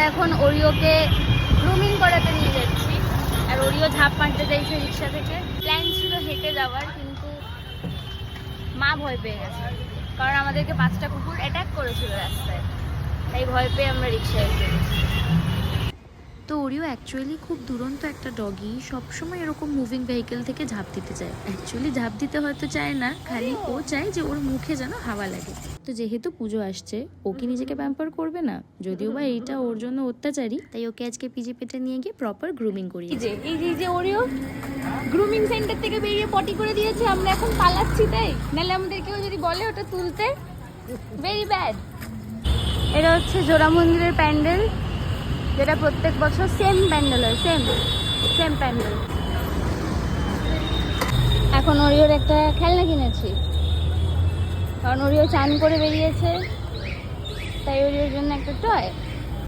এখন ওরিওকে গ্রুমিং করাতে নিয়ে যাচ্ছি, আর ওরিও ঝাঁপ মারতে চাইছে রিক্সা থেকে। প্ল্যান ছিল হেঁটে যাওয়ার, কিন্তু মা ভয় পেয়ে গেছে, কারণ আমাদেরকে 5টা কুকুর অ্যাটাক করেছিল রাস্তায়, তাই ভয় পেয়ে আমরা রিক্সায় গেছি। তো ওরিও অ্যাকচুয়ালি খুব দুরন্ত একটা ডগি, সবসময় এরকম মুভিং ভেহিকেল থেকে ঝাঁপ দিতে চায়। অ্যাকচুয়ালি ঝাঁপ দিতে হয়তো চায় না, খালি ও চায় যে ওর মুখে যেন হাওয়া লাগে। তো যেহেতু পুজো আসছে, ও কি নিজেকে প্যাম্পার করবে না? যদিও বা এইটা ওর জন্য অত্যাচারী, তাই ওকে আজকে পিজি পেটে নিয়ে গিয়ে প্রপার গ্রুমিং করিয়ে। এই যে ওরিও গ্রুমিং সেন্টার থেকে বেরিয়ে পটি করে দিয়েছে, আমরা এখন পালাচ্ছি, তাই নাহলে আমাদের কেউ যদি বলে ওটা তুলতে, ভেরি ব্যাড। এটা হচ্ছে জোড়া মন্দিরের প্যান্ডেল, যেটা প্রত্যেক বছর সেম প্যান্ডেল হয়, সেম প্যান্ডেল। এখন ওরিওর একটা খেলনা কিনেছি, কারণ ওরিও চান করে বেরিয়েছে, তাই ওরিওর জন্য একটা টয়।